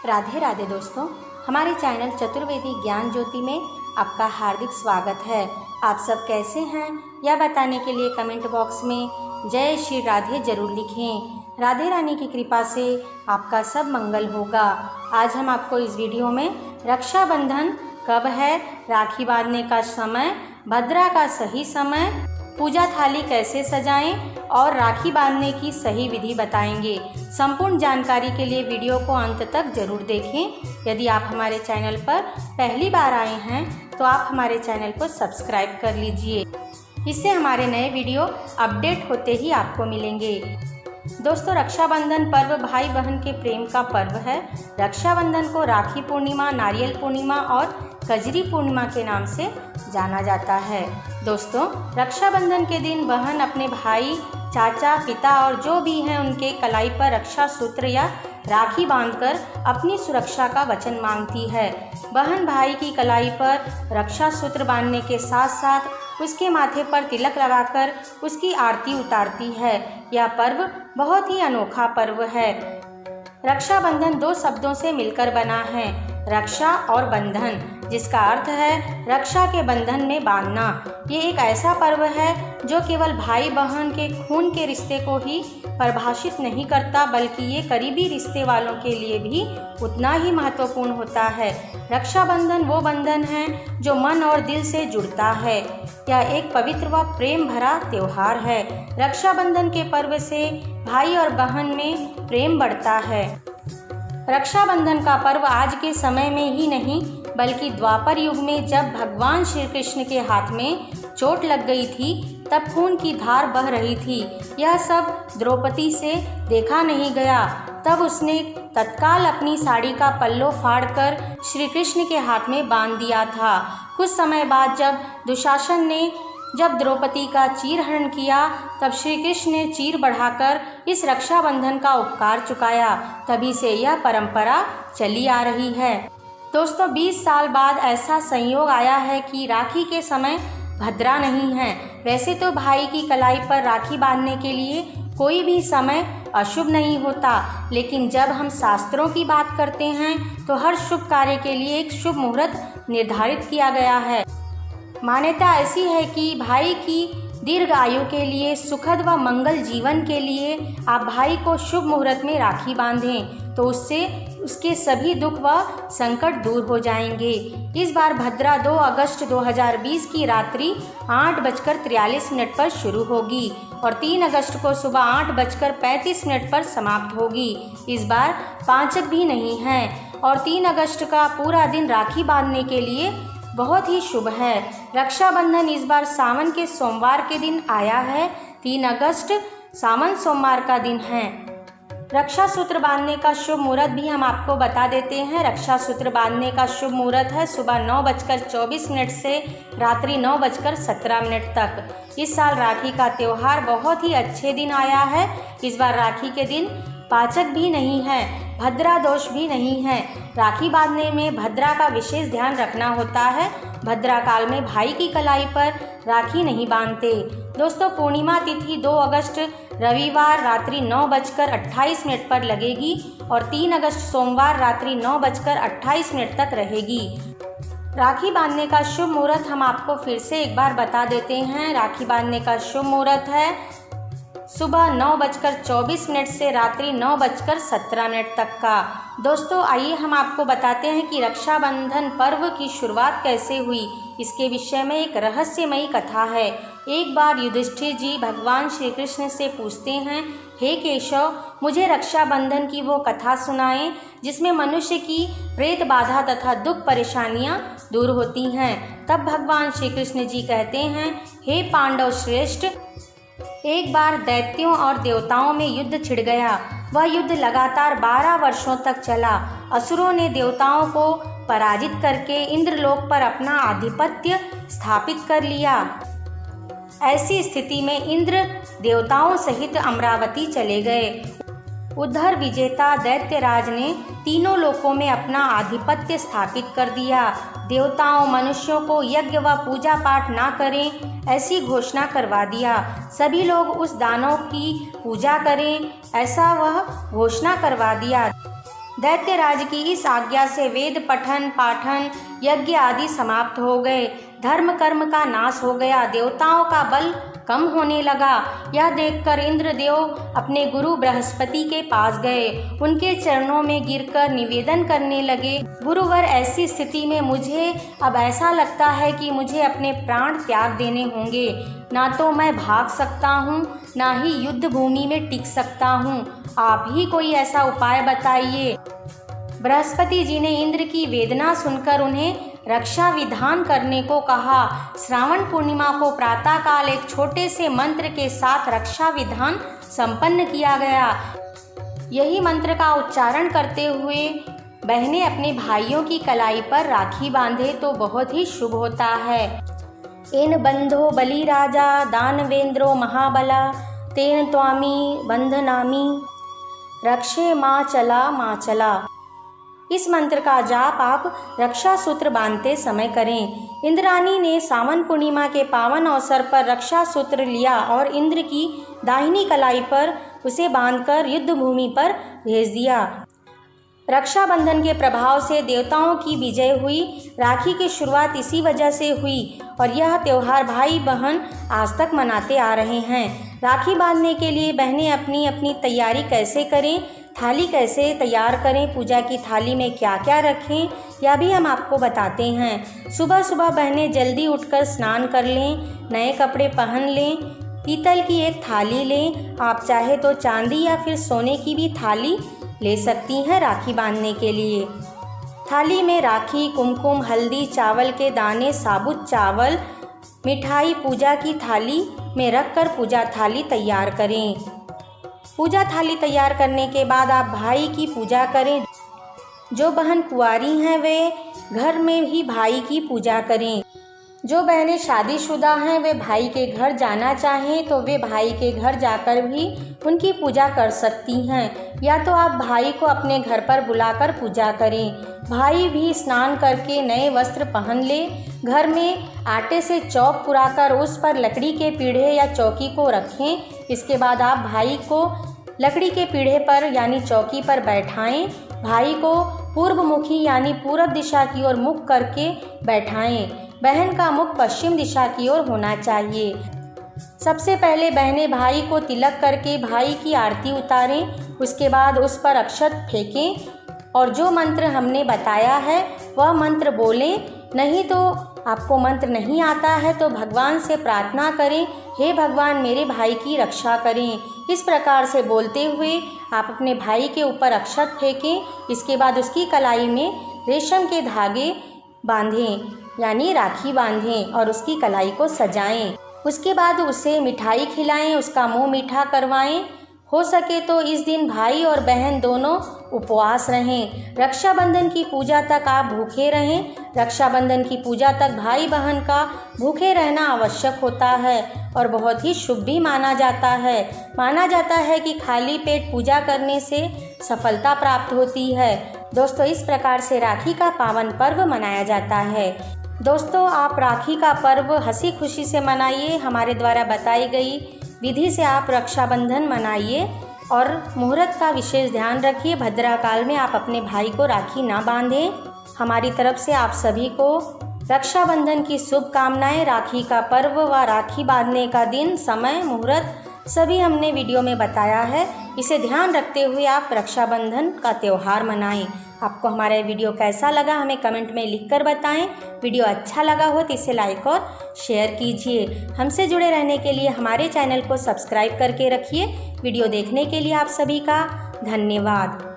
राधे राधे दोस्तों, हमारे चैनल चतुर्वेदी ज्ञान ज्योति में आपका हार्दिक स्वागत है। आप सब कैसे हैं यह बताने के लिए कमेंट बॉक्स में जय श्री राधे जरूर लिखें। राधे रानी की कृपा से आपका सब मंगल होगा। आज हम आपको इस वीडियो में रक्षाबंधन कब है, राखी बांधने का समय, भद्रा का सही समय, पूजा थाली कैसे सजाएं और राखी बांधने की सही विधि बताएंगे। संपूर्ण जानकारी के लिए वीडियो को अंत तक जरूर देखें। यदि आप हमारे चैनल पर पहली बार आए हैं तो आप हमारे चैनल को सब्सक्राइब कर लीजिए। इससे हमारे नए वीडियो अपडेट होते ही आपको मिलेंगे। दोस्तों, रक्षाबंधन पर्व भाई बहन के प्रेम का पर्व है। रक्षाबंधन को राखी पूर्णिमा, नारियल पूर्णिमा और कजरी पूर्णिमा के नाम से जाना जाता है। दोस्तों, रक्षाबंधन के दिन बहन अपने भाई, चाचा, पिता और जो भी हैं उनके कलाई पर रक्षा सूत्र या राखी बांधकर अपनी सुरक्षा का वचन मांगती है। बहन भाई की कलाई पर रक्षा सूत्र बांधने के साथ साथ उसके माथे पर तिलक लगाकर उसकी आरती उतारती है। यह पर्व बहुत ही अनोखा पर्व है। रक्षाबंधन दो शब्दों से मिलकर बना है, रक्षा और बंधन, जिसका अर्थ है रक्षा के बंधन में बांधना। ये एक ऐसा पर्व है जो केवल भाई बहन के खून के रिश्ते को ही परिभाषित नहीं करता, बल्कि ये करीबी रिश्ते वालों के लिए भी उतना ही महत्वपूर्ण होता है। रक्षाबंधन वो बंधन है जो मन और दिल से जुड़ता है। यह एक पवित्र व प्रेम भरा त्योहार है। रक्षाबंधन के पर्व से भाई और बहन में प्रेम बढ़ता है। रक्षाबंधन का पर्व आज के समय में ही नहीं बल्कि द्वापर युग में जब भगवान श्री कृष्ण के हाथ में चोट लग गई थी तब खून की धार बह रही थी। यह सब द्रौपदी से देखा नहीं गया। तब उसने तत्काल अपनी साड़ी का पल्लो फाड़कर श्री कृष्ण के हाथ में बांध दिया था। कुछ समय बाद जब दुशासन ने द्रौपदी का चीरहरण किया तब श्री कृष्ण ने चीर बढ़ाकर इस रक्षाबंधन का उपकार चुकाया। तभी से यह परंपरा चली आ रही है। दोस्तों, 20 साल बाद ऐसा संयोग आया है कि राखी के समय भद्रा नहीं है। वैसे तो भाई की कलाई पर राखी बांधने के लिए कोई भी समय अशुभ नहीं होता, लेकिन जब हम शास्त्रों की बात करते हैं तो हर शुभ कार्य के लिए एक शुभ मुहूर्त निर्धारित किया गया है। मान्यता ऐसी है कि भाई की दीर्घ आयु के लिए, सुखद व मंगल जीवन के लिए आप भाई को शुभ मुहूर्त में राखी बांधें तो उससे उसके सभी दुख व संकट दूर हो जाएंगे। इस बार भद्रा 2 अगस्त 2020 की रात्रि 8:43 पर शुरू होगी और 3 अगस्त को सुबह 8:35 पर समाप्त होगी। इस बार पांचक भी नहीं है और 3 अगस्त का पूरा दिन राखी बांधने के लिए बहुत ही शुभ है। रक्षाबंधन इस बार सावन के सोमवार के दिन आया है। 3 अगस्त सावन सोमवार का दिन है। रक्षा सूत्र बांधने का शुभ मुहूर्त भी हम आपको बता देते हैं। रक्षा सूत्र बांधने का शुभ मुहूर्त है सुबह 9:24 से रात्रि 9:17 तक। इस साल राखी का त्यौहार बहुत ही अच्छे दिन आया है। इस बार राखी के दिन पाचक भी नहीं है, भद्रा दोष भी नहीं है। राखी बांधने में भद्रा का विशेष ध्यान रखना होता है। भद्रा काल में भाई की कलाई पर राखी नहीं बांधते। दोस्तों, पूर्णिमा तिथि 2 अगस्त रविवार रात्रि 9:28 पर लगेगी और 3 अगस्त सोमवार रात्रि 9:28 तक रहेगी। राखी बांधने का शुभ मुहूर्त हम आपको फिर से एक बार बता देते हैं। राखी बांधने का शुभ मुहूर्त है सुबह 9:24 से रात्रि 9:17 तक का। दोस्तों, आइए हम आपको बताते हैं कि रक्षाबंधन पर्व की शुरुआत कैसे हुई। इसके विषय में एक रहस्यमयी कथा है। एक बार युधिष्ठिर जी भगवान श्री कृष्ण से पूछते हैं, हे केशव, मुझे रक्षाबंधन की वो कथा सुनाएं जिसमें मनुष्य की प्रेत बाधा तथा दुख परेशानियां दूर होती हैं। तब भगवान श्री कृष्ण जी कहते हैं, हे पांडव श्रेष्ठ, एक बार दैत्यों और देवताओं में युद्ध छिड़ गया। वह युद्ध लगातार 12 वर्षों तक चला। असुरों ने देवताओं को पराजित करके इंद्रलोक पर अपना आधिपत्य स्थापित कर लिया। ऐसी स्थिति में इंद्र देवताओं सहित अमरावती चले गए। उधर विजेता दैत्यराज ने तीनों लोकों में अपना आधिपत्य स्थापित कर दिया। देवताओं मनुष्यों को यज्ञ व पूजा पाठ ना करें ऐसी घोषणा करवा दिया। सभी लोग उस दानव की पूजा करें ऐसा वह घोषणा करवा दिया। दैत्यराज की इस आज्ञा से वेद पठन पाठन यज्ञ आदि समाप्त हो गए। धर्म कर्म का नाश हो गया। देवताओं का बल कम होने लगा। यह देखकर इंद्रदेव अपने गुरु बृहस्पति के पास गए। उनके चरणों में गिरकर निवेदन करने लगे, गुरुवर, ऐसी स्थिति में मुझे अब ऐसा लगता है कि मुझे अपने प्राण त्याग देने होंगे। ना तो मैं भाग सकता हूँ, ना ही युद्ध भूमि में टिक सकता हूँ। आप ही कोई ऐसा उपाय बताइए। बृहस्पति जी ने इंद्र की वेदना सुनकर उन्हें रक्षा विधान करने को कहा। श्रावण पूर्णिमा को प्रातःकाल एक छोटे से मंत्र के साथ रक्षा विधान संपन्न किया गया। यही मंत्र का उच्चारण करते हुए बहनें अपने भाइयों की कलाई पर राखी बांधे तो बहुत ही शुभ होता है। इन बंधो बलि राजा दानवेंद्रो महाबला तेन त्वामी बंधनामी रक्षे माँ चला। इस मंत्र का जाप आप रक्षा सूत्र बांधते समय करें। इंद्राणी ने सावन पूर्णिमा के पावन अवसर पर रक्षा सूत्र लिया और इंद्र की दाहिनी कलाई पर उसे बांधकर युद्ध भूमि पर भेज दिया। रक्षाबंधन के प्रभाव से देवताओं की विजय हुई। राखी की शुरुआत इसी वजह से हुई और यह त्यौहार भाई बहन आज तक मनाते आ रहे हैं। राखी बांधने के लिए बहनें अपनी अपनी तैयारी कैसे करें, थाली कैसे तैयार करें, पूजा की थाली में क्या क्या रखें, यह भी हम आपको बताते हैं। सुबह सुबह बहनें जल्दी उठकर स्नान कर लें, नए कपड़े पहन लें, पीतल की एक थाली लें। आप चाहे तो चांदी या फिर सोने की भी थाली ले सकती हैं राखी बांधने के लिए। थाली में राखी, कुमकुम, हल्दी, चावल के दाने, साबुत चावल, मिठाई पूजा की थाली में रखकर पूजा थाली तैयार करें। पूजा थाली तैयार करने के बाद आप भाई की पूजा करें। जो बहन कुंवारी हैं वे घर में ही भाई की पूजा करें। जो बहनें शादीशुदा हैं वे भाई के घर जाना चाहें तो वे भाई के घर जाकर भी उनकी पूजा कर सकती हैं, या तो आप भाई को अपने घर पर बुलाकर पूजा करें। भाई भी स्नान करके नए वस्त्र पहन ले। घर में आटे से चौक पुराकर उस पर लकड़ी के पीढ़े या चौकी को रखें। इसके बाद आप भाई को लकड़ी के पीढ़े पर यानी चौकी पर बैठाएं। भाई को पूर्वमुखी यानी पूरब दिशा की ओर मुख करके बैठाएं। बहन का मुख पश्चिम दिशा की ओर होना चाहिए। सबसे पहले बहनें भाई को तिलक करके भाई की आरती उतारें। उसके बाद उस पर अक्षत फेंकें और जो मंत्र हमने बताया है वह मंत्र बोलें। नहीं तो आपको मंत्र नहीं आता है तो भगवान से प्रार्थना करें, हे भगवान मेरे भाई की रक्षा करें। इस प्रकार से बोलते हुए आप अपने भाई के ऊपर अक्षत फेंकें। इसके बाद उसकी कलाई में रेशम के धागे बांधें यानी राखी बांधें और उसकी कलाई को सजाएं। उसके बाद उसे मिठाई खिलाएं, उसका मुंह मीठा करवाएं। हो सके तो इस दिन भाई और बहन दोनों उपवास रहें। रक्षाबंधन की पूजा तक आप भूखे रहें। रक्षाबंधन की पूजा तक भाई बहन का भूखे रहना आवश्यक होता है और बहुत ही शुभ भी माना जाता है। माना जाता है कि खाली पेट पूजा करने से सफलता प्राप्त होती है। दोस्तों, इस प्रकार से राखी का पावन पर्व मनाया जाता है। दोस्तों, आप राखी का पर्व हंसी खुशी से मनाइए। हमारे द्वारा बताई गई विधि से आप रक्षाबंधन मनाइए और मुहूर्त का विशेष ध्यान रखिए। भद्राकाल में आप अपने भाई को राखी ना बांधें। हमारी तरफ से आप सभी को रक्षाबंधन की शुभकामनाएं। राखी का पर्व व राखी बांधने का दिन, समय, मुहूर्त सभी हमने वीडियो में बताया है। इसे ध्यान रखते हुए आप रक्षाबंधन का त्यौहार मनाएं। आपको हमारा वीडियो कैसा लगा हमें कमेंट में लिखकर बताएं। वीडियो अच्छा लगा हो तो इसे लाइक और शेयर कीजिए। हमसे जुड़े रहने के लिए हमारे चैनल को सब्सक्राइब करके रखिए। वीडियो देखने के लिए आप सभी का धन्यवाद।